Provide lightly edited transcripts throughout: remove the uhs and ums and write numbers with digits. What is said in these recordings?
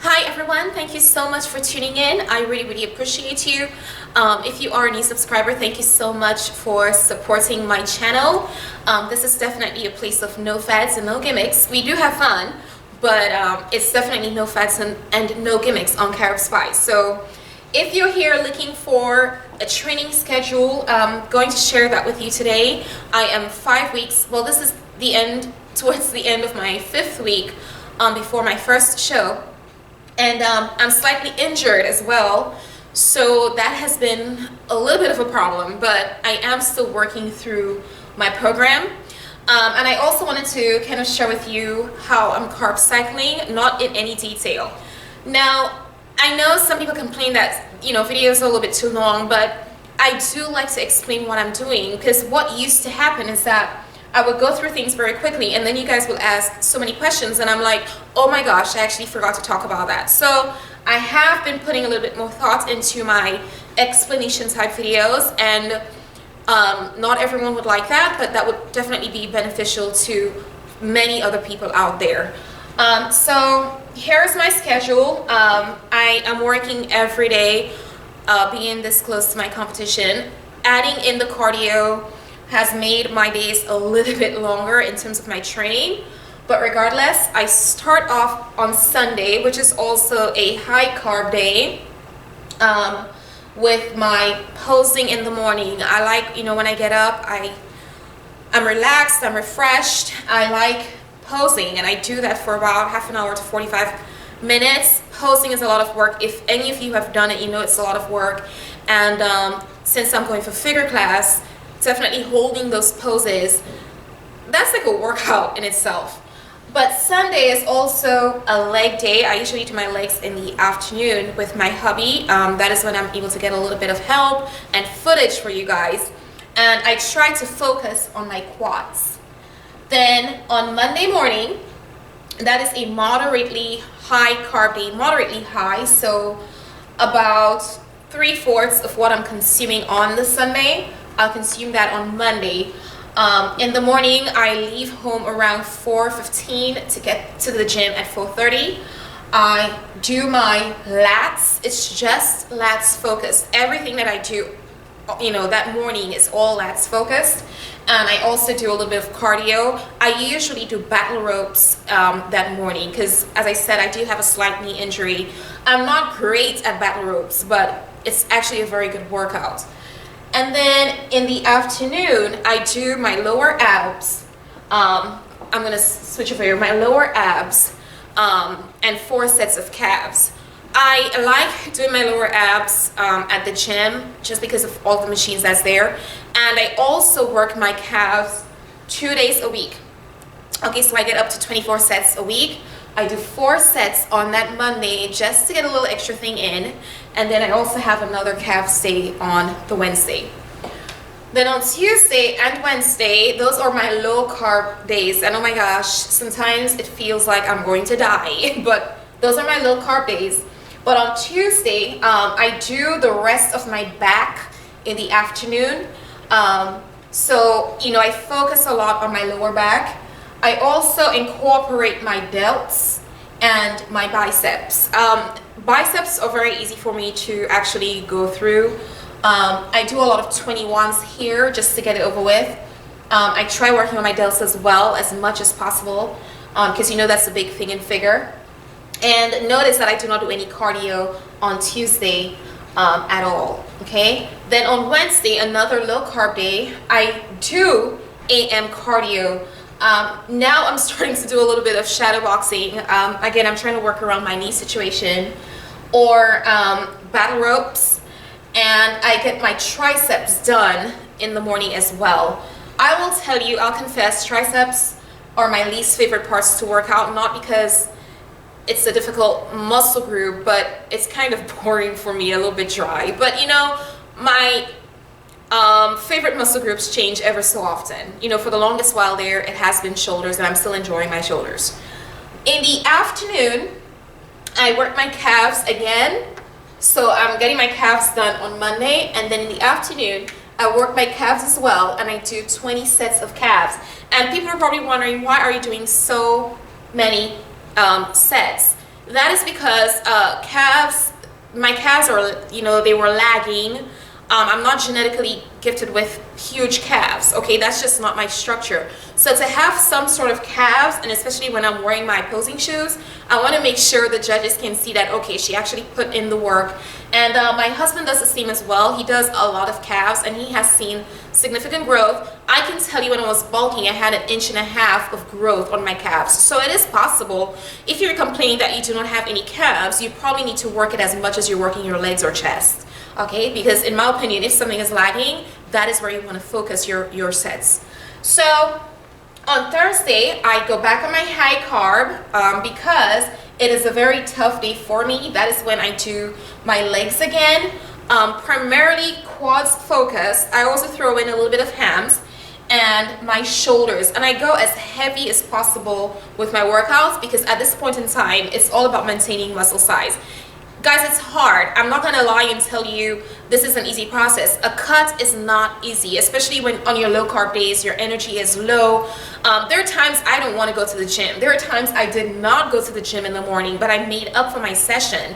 Hi everyone, thank you so much for tuning in. I really appreciate you. If you are a new subscriber, thank you so much for supporting my channel. This is definitely a place of no fads and no gimmicks. We do have fun, but it's definitely no fads and no gimmicks on Carib Spice. So if you're here looking for a training schedule, I'm going to share that with you today. I am 5 weeks, well this is the end, towards the end of my 5th week before my first show. And I'm slightly injured as well, so that has been a little bit of a problem, but I am still working through my program. And I also wanted to kind of share with you how I'm carb cycling, not in any detail. Now, I know some people complain that, videos are a little bit too long, but I do like to explain what I'm doing, because what used to happen is that I would go through things very quickly and then you guys will ask so many questions and I'm like, oh my gosh, I actually forgot to talk about that. So I have been putting a little bit more thought into my explanation type videos, and not everyone would like that, but that would definitely be beneficial to many other people out there. So here's my schedule. I am working every day, being this close to my competition. Adding in the cardio has made my days a little bit longer in terms of my training, but regardless, I start off on Sunday, which is also a high carb day, with my posing in the morning. I like, when I get up, I'm relaxed, I'm refreshed, I like posing, and I do that for about half an hour to 45 minutes. Posing is a lot of work. If any of you have done it, you know it's a lot of work, and since I'm going for figure class, definitely holding those poses, that's like a workout in itself. But Sunday is also a leg day. I usually do my legs in the afternoon with my hubby. That is when I'm able to get a little bit of help and footage for you guys, and I try to focus on my quads. Then on Monday morning, that is a moderately high carb day, moderately high, so about 3/4 of what I'm consuming on the Sunday, I'll consume that on Monday. In the morning, I leave home around 4:15 to get to the gym at 4:30. I do my lats. It's just lats focused. Everything that I do, that morning is all lats focused. And I also do a little bit of cardio. I usually do battle ropes that morning because, as I said, I do have a slight knee injury. I'm not great at battle ropes, but it's actually a very good workout. And then in the afternoon, I do my lower abs. I'm going to switch over here. My lower abs and 4 sets of calves. I like doing my lower abs at the gym just because of all the machines that's there. And I also work my calves 2 days a week. Okay, so I get up to 24 sets a week. I do 4 sets on that Monday just to get a little extra thing in, and then I also have another calves day on the Wednesday. Then on Tuesday and Wednesday, those are my low carb days, and oh my gosh, sometimes it feels like I'm going to die, but those are my low carb days. But on Tuesday, I do the rest of my back in the afternoon. So I focus a lot on my lower back. I also incorporate my delts and my biceps. Biceps are very easy for me to actually go through. I do a lot of 21s here just to get it over with. I try working on my delts as well as much as possible because that's a big thing in figure. And notice that I do not do any cardio on Tuesday at all. Okay. Then on Wednesday, another low carb day, I do AM cardio. Now I'm starting to do a little bit of shadow boxing. Again, I'm trying to work around my knee situation, or battle ropes, and I get my triceps done in the morning as well. I will tell you, I'll confess, triceps are my least favorite parts to work out, not because it's a difficult muscle group, but it's kind of boring for me, a little bit dry. But my favorite muscle groups change ever so often. For the longest while there, it has been shoulders, and I'm still enjoying my shoulders. In the afternoon, I work my calves again. So I'm getting my calves done on Monday, and then in the afternoon, I work my calves as well, and I do 20 sets of calves. And people are probably wondering, why are you doing so many sets? That is because my calves are, they were lagging. I'm not genetically gifted with huge calves, okay? That's just not my structure. So to have some sort of calves, and especially when I'm wearing my posing shoes, I want to make sure the judges can see that, okay, she actually put in the work. And my husband does the same as well. He does a lot of calves, and he has seen significant growth. I can tell you when I was bulking, I had 1.5 inches of growth on my calves. So it is possible. If you're complaining that you do not have any calves, you probably need to work it as much as you're working your legs or chest. Okay, because in my opinion, if something is lagging, that is where you want to focus your sets. So on Thursday, I go back on my high carb because it is a very tough day for me. That is when I do my legs again, primarily quads focused. I also throw in a little bit of hams and my shoulders, and I go as heavy as possible with my workouts because at this point in time, it's all about maintaining muscle size. Guys, it's hard. I'm not gonna lie and tell you this is an easy process. A cut is not easy, especially when on your low carb days, your energy is low. There are times I don't want to go to the gym. There are times I did not go to the gym in the morning, but I made up for my session.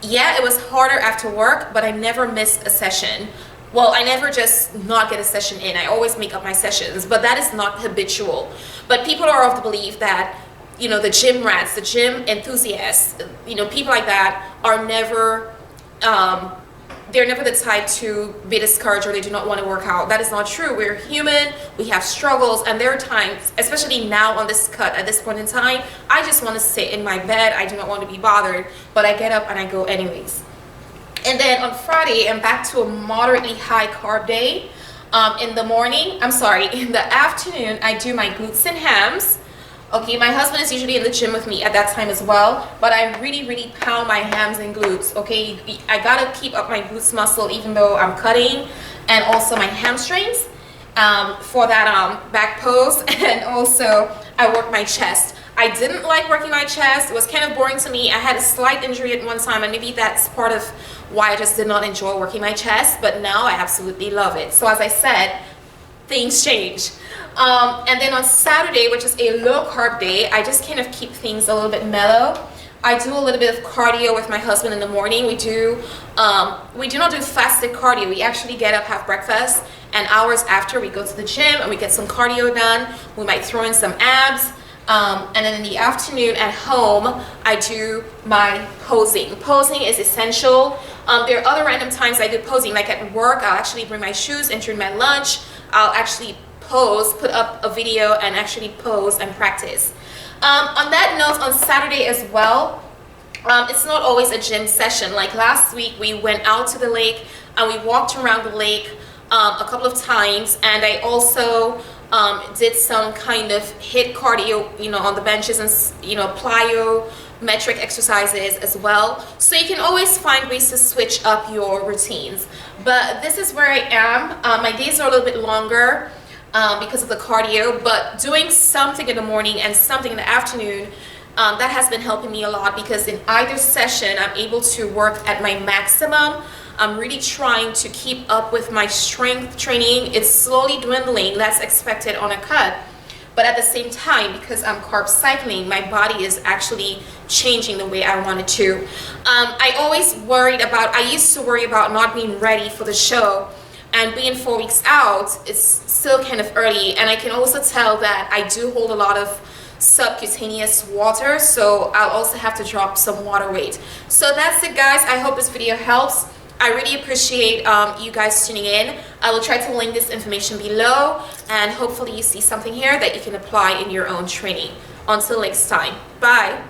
Yeah, it was harder after work, but I never missed a session. Well, I never just not get a session in. I always make up my sessions, but that is not habitual. But people are of the belief that the gym rats, the gym enthusiasts, people like that are never, they're never the type to be discouraged or they do not want to work out. That is not true. We're human, we have struggles, and there are times, especially now on this cut, at this point in time, I just want to sit in my bed. I do not want to be bothered, but I get up and I go anyways. And then on Friday, I'm back to a moderately high carb day. In the afternoon, I do my glutes and hams. Okay, my husband is usually in the gym with me at that time as well, but I really pound my hams and glutes. Okay, I gotta keep up my glutes muscle even though I'm cutting, and also my hamstrings for that back pose, and also I work my chest. I didn't like working my chest. It was kind of boring to me. I had a slight injury at one time, and maybe that's part of why I just did not enjoy working my chest, but now I absolutely love it. So as I said, things change. And then on Saturday, which is a low carb day, I just kind of keep things a little bit mellow. I do a little bit of cardio with my husband in the morning. We do not do fasted cardio. We actually get up, have breakfast, and hours after we go to the gym and we get some cardio done. We might throw in some abs. And then in the afternoon at home, I do my posing. Posing is essential. There are other random times I do posing, like at work, I'll actually bring my shoes and during my lunch, I'll actually pose, put up a video and actually pose and practice. On that note, on Saturday as well, it's not always a gym session. Like last week, we went out to the lake and we walked around the lake a couple of times, and I also did some kind of HIIT cardio, on the benches, and plyometric exercises as well. So you can always find ways to switch up your routines. But this is where I am. My days are a little bit longer because of the cardio, but doing something in the morning and something in the afternoon, that has been helping me a lot, because in either session I'm able to work at my maximum. I'm really trying to keep up with my strength training. It's slowly dwindling, that's expected on a cut, but at the same time, because I'm carb cycling, my body is actually changing the way I want it to. I used to worry about not being ready for the show, and being 4 weeks out, it's still kind of early, and I can also tell that I do hold a lot of subcutaneous water, so I'll also have to drop some water weight. So that's it, guys. I hope this video helps. I really appreciate you guys tuning in. I will try to link this information below, and hopefully you see something here that you can apply in your own training. Until next time, bye.